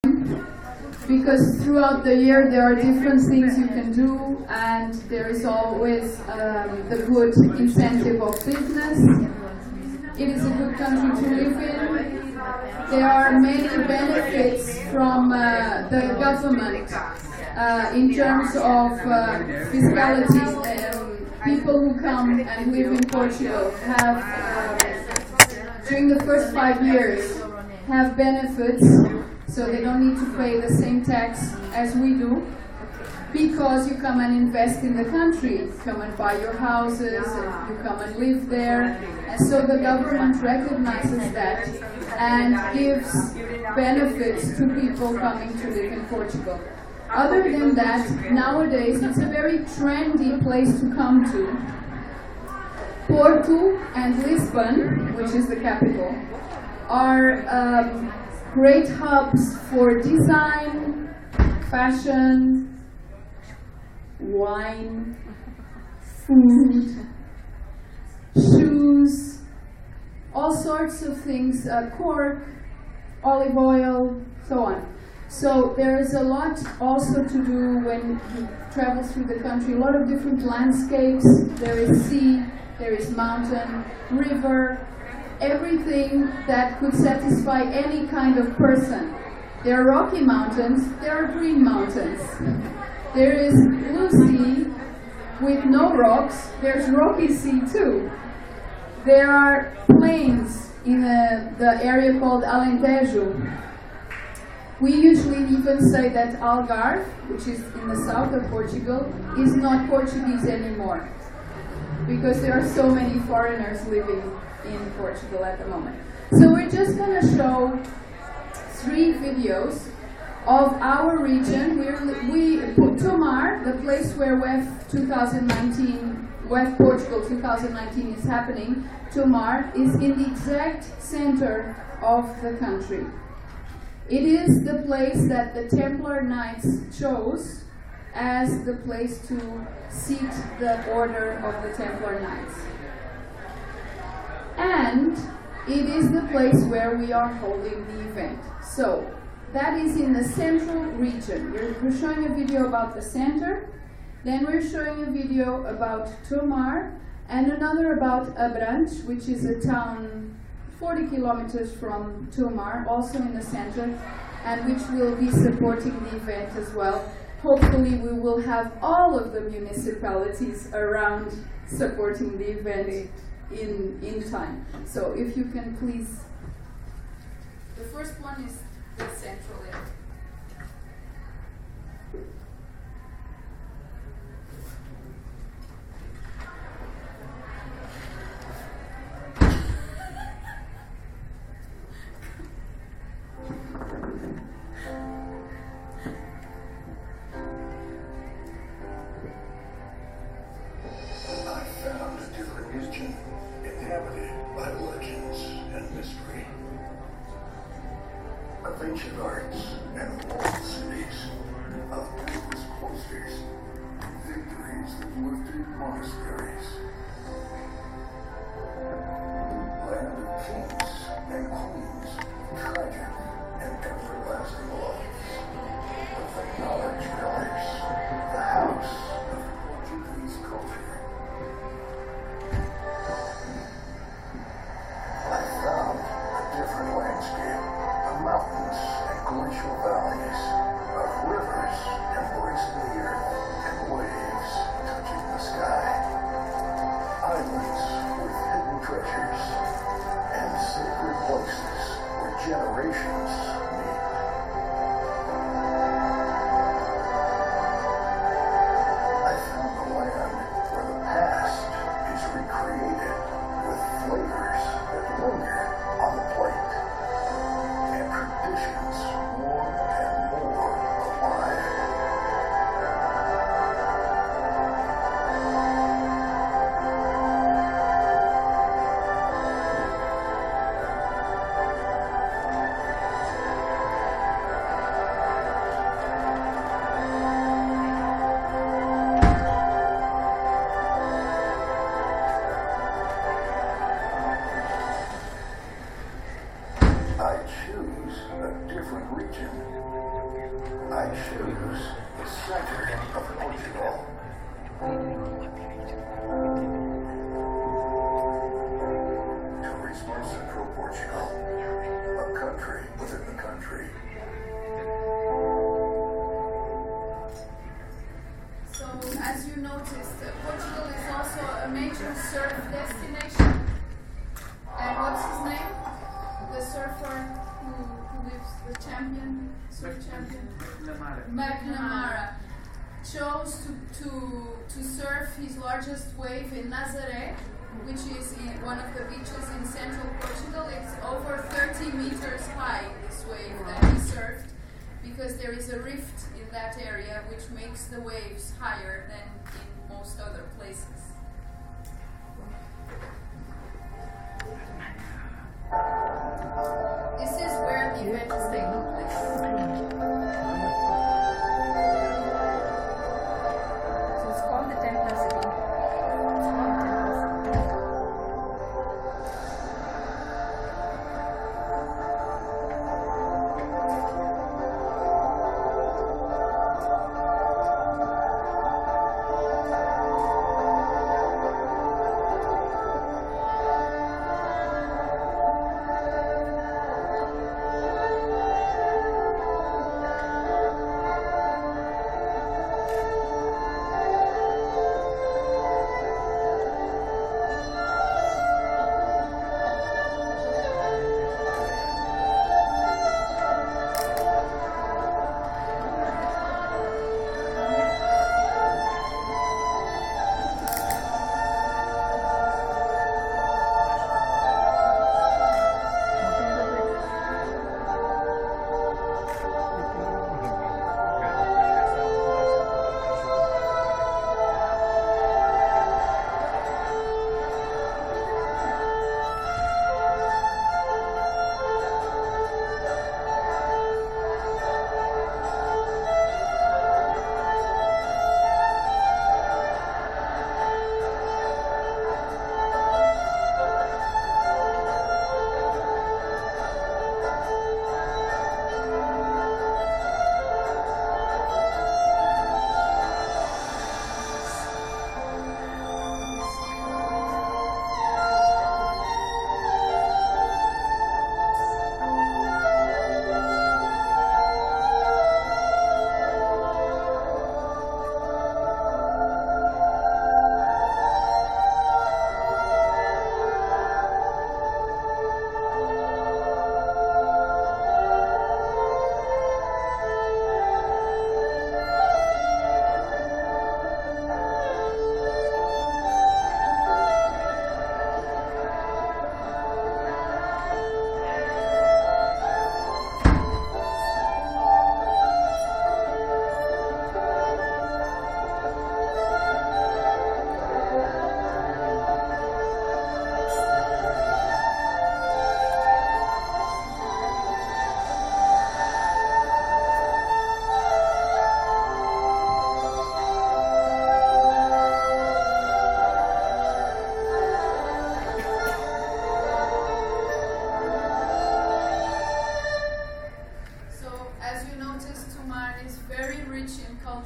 because throughout the year there are different things you can do, and there is always the good incentive of business. It is a good country to live in. There are many benefits from the government in terms of fiscality. People who come and live in Portugal have, during the first 5 years, have benefits, so they don't need to pay the same tax as we do, because you come and invest in the country, you come and buy your houses, you come and live there, and so the government recognizes that and gives benefits to people coming to live in Portugal. Other than that, nowadays it's a very trendy place to come to. Porto and Lisbon, which is the capital, are great hubs for design, fashion, wine, food, shoes, all sorts of things, cork, olive oil, so on. So there is a lot also to do when you travel through the country, a lot of different landscapes. There is sea, there is mountain, river, everything that could satisfy any kind of person. There are rocky mountains, there are green mountains. There is blue sea with no rocks, there's rocky sea too. There are plains in the area called Alentejo. We usually even say that Algarve, which is in the south of Portugal, is not Portuguese anymore, because there are so many foreigners living in Portugal at the moment. So we're just going to show 3 videos of our region. We put Tomar, the place where WEF 2019, WEF Portugal 2019 is happening. Tomar is in the exact center of the country. It is the place that the Templar Knights chose as the place to seat the order of the Templar Knights. And it is the place where we are holding the event. So, that is in the central region. We're showing a video about the center, then we're showing a video about Tomar, and another about Abrantes, which is a town 40 kilometers from Tomar, also in the center, and which will be supporting the event as well. Hopefully we will have all of the municipalities around supporting the event in time. So if you can please, the first one is the central area. Ancient arts and walled cities, of endless cloisters, victories that lifted monasteries. Land of kings and queens, tragic and everlasting loves. Of the knowledge pillars, the house of Portuguese culture. I found a different landscape. Mountains and glacial valleys, of rivers embracing the earth and waves touching the sky, islands with hidden treasures, and sacred places where generations meet. guide shows the center of Portugal. Tourists from central Portugal, a country within the country. So, as you noticed, Portugal is also a major surf destination. And what's his name? The surfer who lives, the champion, surf champion? McNamara. Chose to surf his largest wave in Nazaré, which is in one of the beaches in central Portugal. It's over 30 meters high, this wave that he surfed, because there is a rift in that area which makes the waves higher than in most other places. This is where the event is taking place. So it's called the Temple City. It's called the Temple City.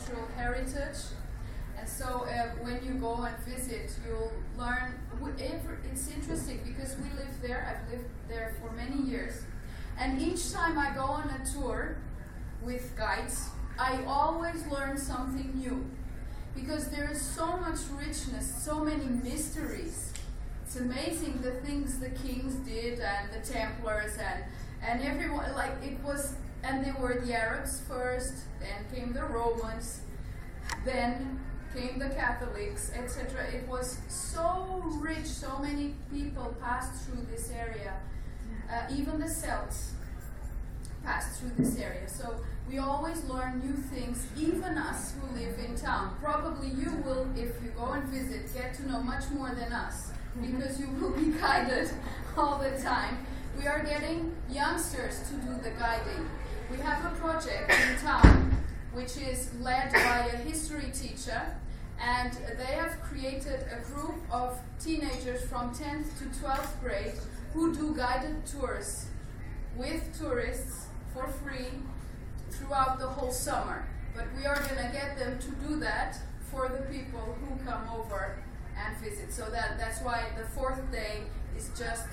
cultural heritage. And so when you go and visit, you'll learn. It's interesting because we live there. I've lived there for many years. And each time I go on a tour with guides, I always learn something new. Because there is so much richness, so many mysteries. It's amazing the things the kings did and the Templars and everyone, like it was, and they were the Arabs first, then came the Romans, then came the Catholics, etc. It was so rich, so many people passed through this area. Even the Celts passed through this area. So we always learn new things, even us who live in town. Probably you will, if you go and visit, get to know much more than us, because you will be guided all the time. We are getting youngsters to do the guiding. We have a project in town which is led by a history teacher, and they have created a group of teenagers from 10th to 12th grade who do guided tours with tourists for free throughout the whole summer. But we are going to get them to do that for the people who come over and visit. So that's why the 4th day is just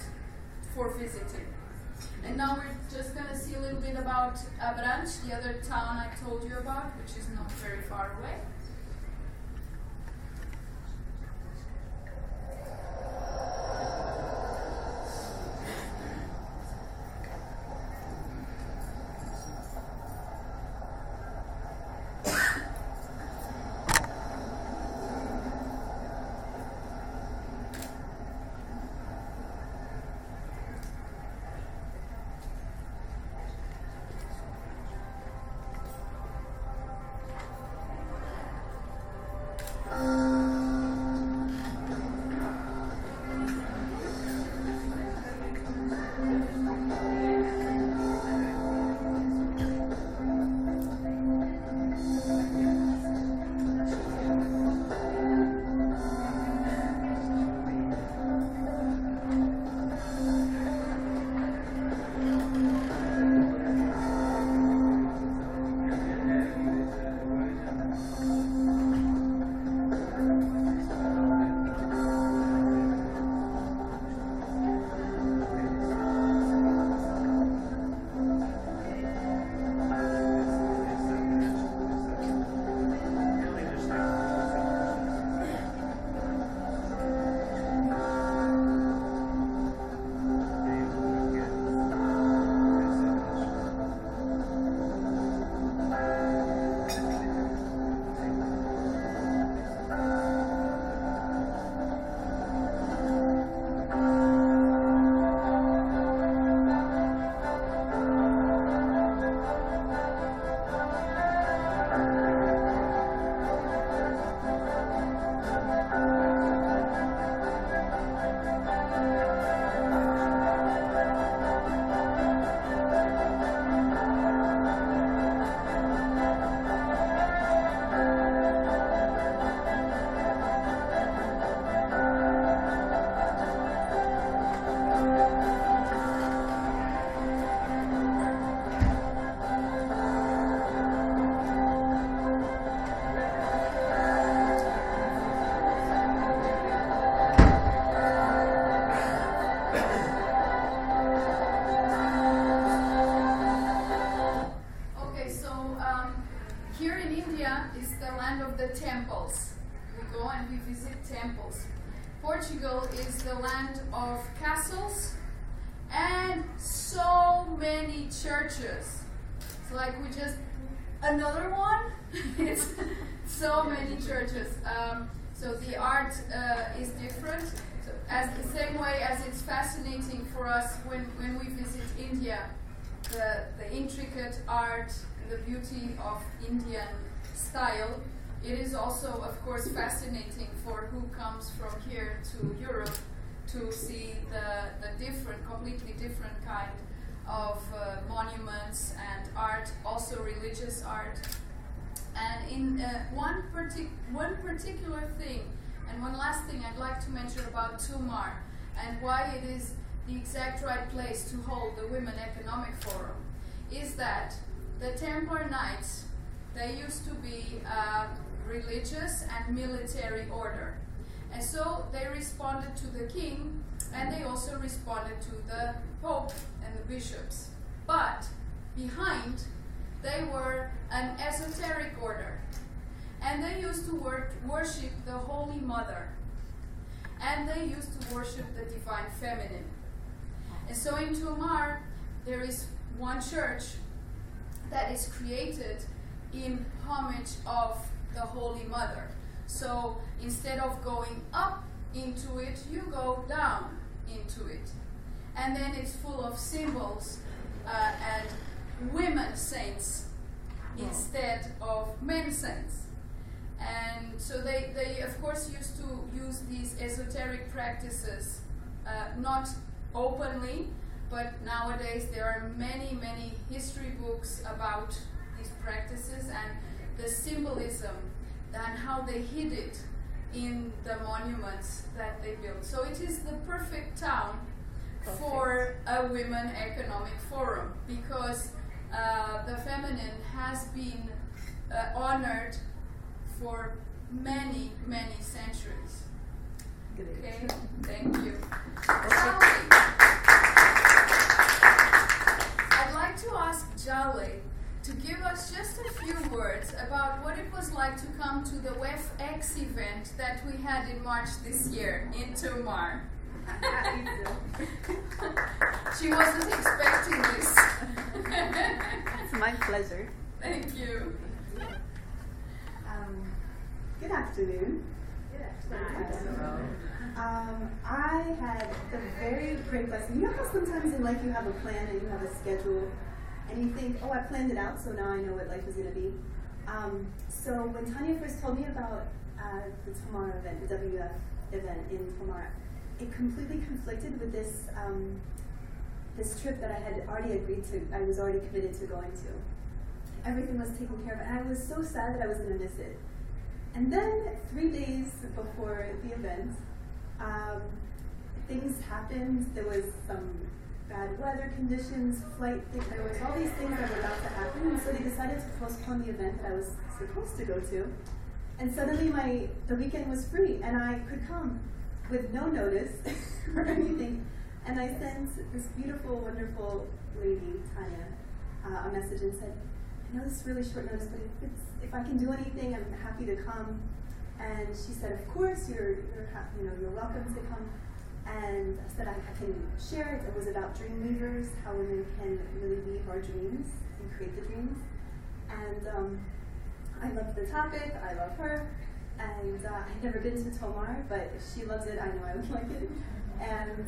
for visiting. And now we're just going to see a little bit about Abrantes, the other town I told you about, which is not very far away. Portugal is the land of castles and so many churches. It's like we just, another one? It's so many churches. So the art is different. So as the same way as it's fascinating for us when we visit India, the intricate art and the beauty of Indian style, it is also, of course, fascinating for who comes from here to Europe to see the different, completely different kind of monuments and art, also religious art. And in one particular thing, and one last thing I'd like to mention about Tumar and why it is the exact right place to hold the Women Economic Forum, is that the Templar Knights, they used to be religious and military order. And so they responded to the king, and they also responded to the Pope and the bishops. But behind, they were an esoteric order. And they used to worship the Holy Mother. And they used to worship the Divine Feminine. And so in Tumar, there is one church that is created in homage of the Holy Mother. So instead of going up into it, you go down into it. And then it's full of symbols and women saints instead of men saints. And so they of course used to use these esoteric practices, not openly, but nowadays there are many, many history books about these practices and the symbolism and how they hid it in the monuments that they built. So it is the perfect town for a women economic forum, because the feminine has been honored for many, many centuries. Okay, thank you. Jolly. I'd like to ask Jolly to give us just a few words about what it was like to come to the WEFX event that we had in March this year in Tomar. She wasn't expecting this. It's my pleasure. Thank you. Good afternoon. I had a very great blessing. You know how sometimes in life you have a plan and you have a schedule and you think, oh, I planned it out, so now I know what life is going to be. So when Tanya first told me about the Tomar event, the WF event in Tomar, it completely conflicted with this this trip that I had already agreed to. I was already committed to going to. Everything was taken care of, and I was so sad that I was going to miss it. And then 3 days before the event, things happened. There was some bad weather conditions, there was all these things that were about to happen, and so they decided to postpone the event that I was supposed to go to. And suddenly the weekend was free, and I could come with no notice or anything. And I sent this beautiful, wonderful lady, Tanya, a message and said, I know this is really short notice, but if I can do anything, I'm happy to come. And she said, of course, you're welcome to come. And I said, I can share it. It was about dream weavers, how women can really weave our dreams and create the dreams. And I loved the topic. I love her. And I'd never been to Tomar, but if she loves it, I know I would like it. And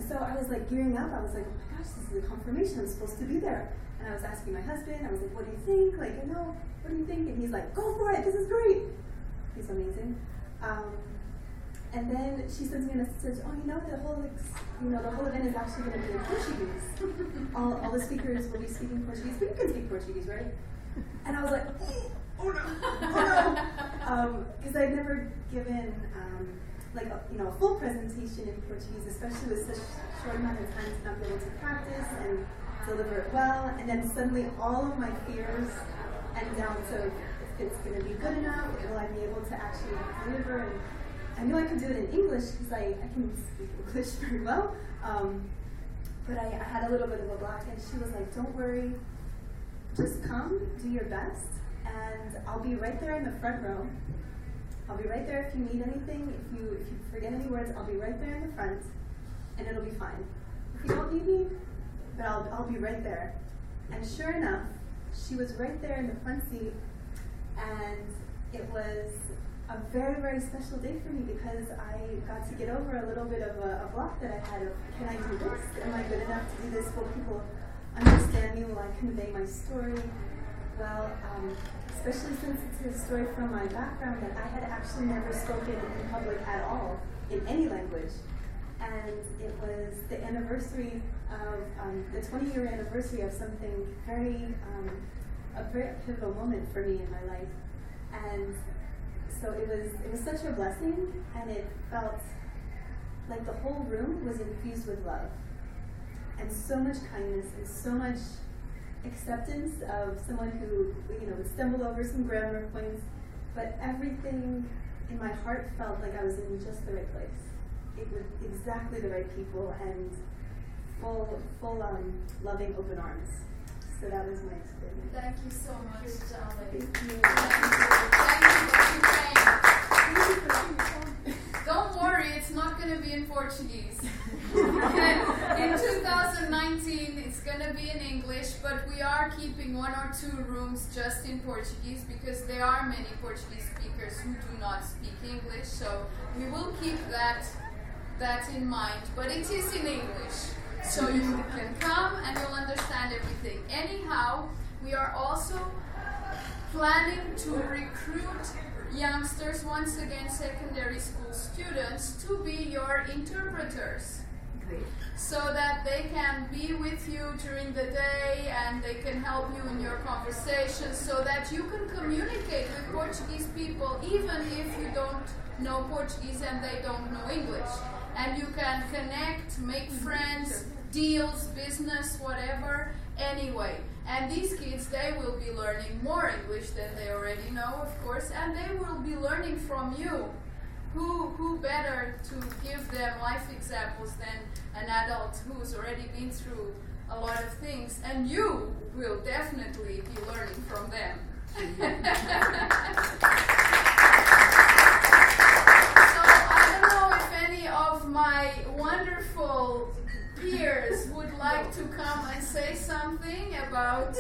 so I was like gearing up. I was like, oh my gosh, this is a confirmation. I'm supposed to be there. And I was asking my husband, I was like, what do you think? Like, what do you think? And he's like, go for it, this is great. He's amazing. And then she sends me a message, oh, the whole event is actually going to be in Portuguese. all the speakers will be speaking Portuguese, but you can speak Portuguese, right? And I was like, oh no. Because I'd never given a full presentation in Portuguese, especially with such a short amount of time to not be able to practice and deliver it well. And then suddenly all of my fears and doubts of if it's going to be good enough, will I be able to actually deliver? And I knew I could do it in English because I can speak English very well. But I had a little bit of a block, and she was like, don't worry, just come, do your best, and I'll be right there in the front row. I'll be right there if you need anything. If you forget any words, I'll be right there in the front, and it'll be fine. If you don't need me, but I'll be right there. And sure enough, she was right there in the front seat, and it was a very, very special day for me because I got to get over a little bit of a block that I had of, can I do this? Am I good enough to do this? Will people understand me? Will I convey my story? Well, especially since it's a story from my background that I had actually never spoken in public at all, in any language. And it was the anniversary of, the 20-year anniversary of something a very pivotal moment for me in my life. And so it was such a blessing, and it felt like the whole room was infused with love. And so much kindness and so much acceptance of someone who, would stumble over some grammar points, but everything in my heart felt like I was in just the right place. It was exactly the right people and full loving, open arms. So that was my experience. Thank you so much, Jolly. Thank you. Thank you. Don't worry, it's not going to be in Portuguese. In 2019, it's going to be in English, but we are keeping 1 or 2 rooms just in Portuguese because there are many Portuguese speakers who do not speak English. So we will keep that in mind, but it is in English. So you can come and you'll understand everything. Anyhow, we are also planning to recruit youngsters, once again secondary school students, to be your interpreters. Great. So that they can be with you during the day and they can help you in your conversations so that you can communicate with Portuguese people even if you don't know Portuguese and they don't know English. And you can connect, make friends, deals, business, whatever. Anyway, And these kids, they will be learning more English than they already know, of course, and they will be learning from you. Who better to give them life examples than an adult who's already been through a lot of things, and you will definitely be learning from them. So I don't know if any of my wonderful peers would like to come and say something about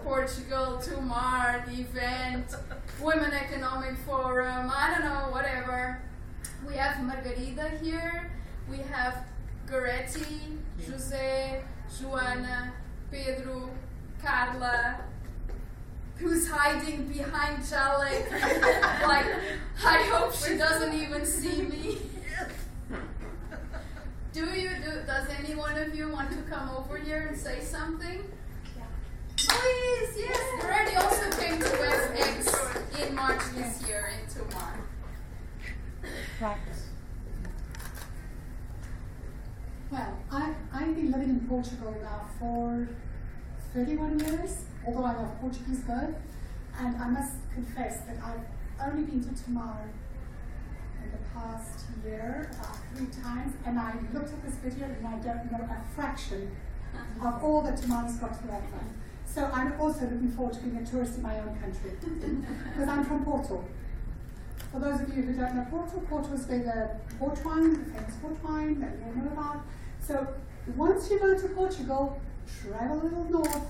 Portugal, Tomar, the event, Women Economic Forum, I don't know, whatever. We have Margarida here, we have Goretti, Jose, Joana, Pedro, Carla, who's hiding behind Jalek. Like, I hope she doesn't even see me. Does any one of you want to come over here and say something? Please, yes. Goretti also came to FX in March this year in Tomar. Right. Well, I've been living in Portugal now for 31 years, although I love Portuguese good. And I must confess that I've only been to Tomar in the past year 3 times, and I looked at this video and I don't know a fraction of all that Tomar's got to offer. So I'm also looking forward to being a tourist in my own country, because I'm from Porto. For those of you who don't know Porto is where the port wine, the famous port wine that you all know about. So once you go to Portugal, travel a little north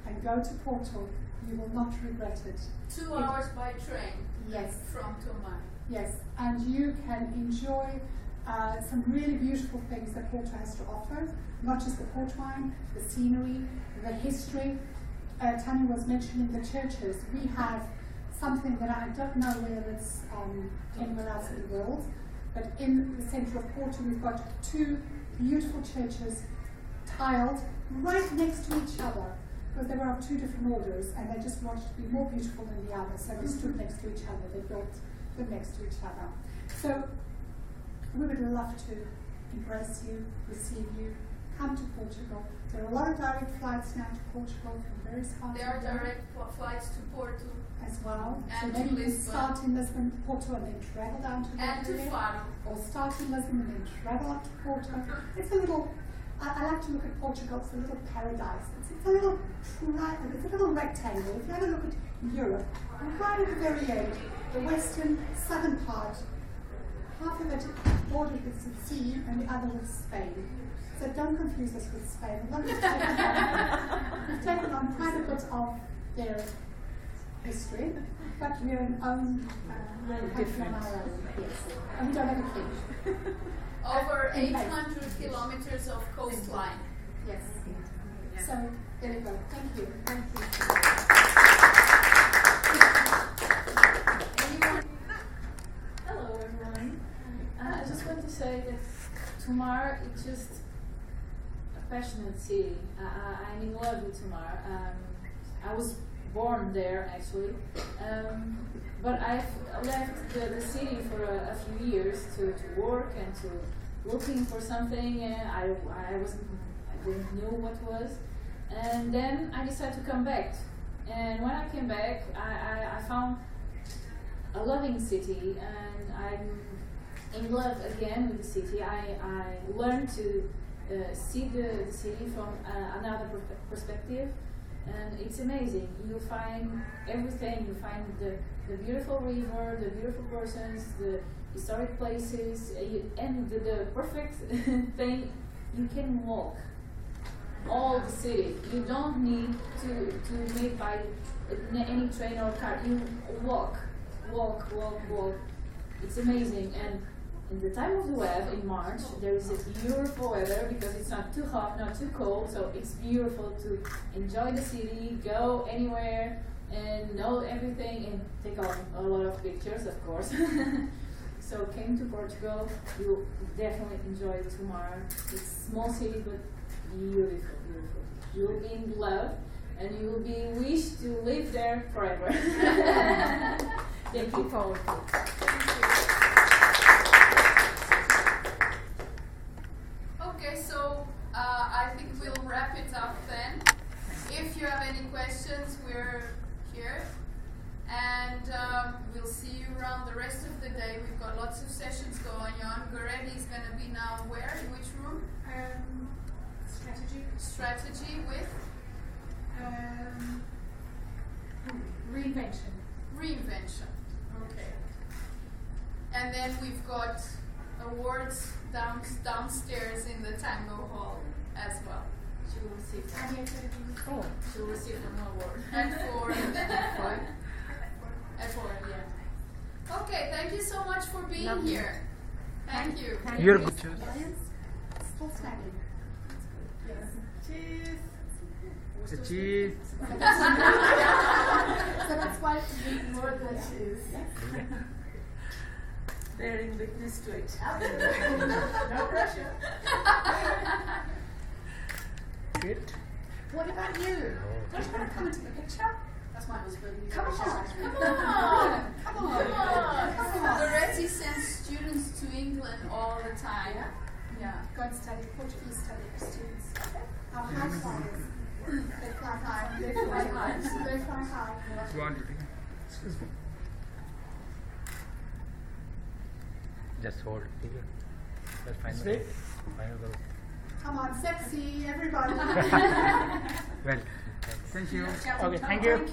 and go to Porto. You will not regret it. 2 hours by train. Yes. From Tomar. Yes, and you can enjoy some really beautiful things that Porto has to offer. Not just the port wine, the scenery, the history. Tanya was mentioning the churches. We have something that I don't know whether it's anywhere else in the world, but in the centre of Porto we've got 2 beautiful churches tiled right next to each other, because they were of 2 different orders and they just wanted to be more beautiful than the other, so they stood next to each other. They built them next to each other. So we would love to embrace you, receive you, come to Portugal. There are a lot of direct flights now to Portugal from various parts There of are the world direct flights to Porto as well. and So to maybe you Lisbon. start in Lisbon, Porto, and then travel down to and to Lisbon. Faro. Or start in Lisbon and then travel up to Porto. It's a little, I like to look at Portugal, it's a little paradise. It's a little rectangle. If you have a look at Europe, right at the very end, the western, southern part, half of it bordered with the sea and the other with Spain. So don't confuse us with Spain. We've taken on quite a bit of their history, but we're an own, country on our own. Yes. And we don't have a king. Over 800 kilometers of coastline. Yes. So there you go. Thank you. Anyone? Hello everyone. I just want to say that Tomar is just a passionate city. I'm in love with Tomar. I was born there actually, but I've left the city for a few years to work and to looking for something, and I didn't know what was, and then I decided to come back. And when I came back, I found a loving city, and I'm in love again with the city. I learned to see the city from another perspective, and it's amazing. You find everything. You find the beautiful river, the beautiful persons, the historic places, and the perfect thing. You can walk all the city. You don't need to make by any train or car. You walk. It's amazing. And in the time of the web in March, there is a beautiful weather because it's not too hot, not too cold, so it's beautiful to enjoy the city, go anywhere and know everything and take a lot of pictures, of course. So came to Portugal, you definitely enjoy Tomar. It's a small city but beautiful. You will be in love and you will be wish to live there forever. Thank you. Okay, so I think we'll wrap it up then. questions, we're here. And we'll see you around the rest of the day. We've got lots of sessions going on. Goretti is going to be now where? In which room? Strategy. Strategy with? Reinvention. Reinvention. Okay. And then we've got awards downstairs in the Tango Hall as well. She will receive that. Oh. She will receive an award. At 4. At 4, yeah. Okay, thank you so much for being here. Thank you. You're good. Still standing. Cheers. Cheese. So that's why we need more than cheese. Bearing witness to it. No pressure. Good. What about you? Don't you want to come into the picture? That's my husband. Come on. Come on. Goretti sends students to England all the time. Yeah. Go and study Portuguese study for students. Our high flyers. They fly high. They fly high. They fly high. You want to take? Excuse me. Just hold. Take it. That's fine. Straight. Final go. Come on, sexy, everybody. Well, thank you. Okay, thank you.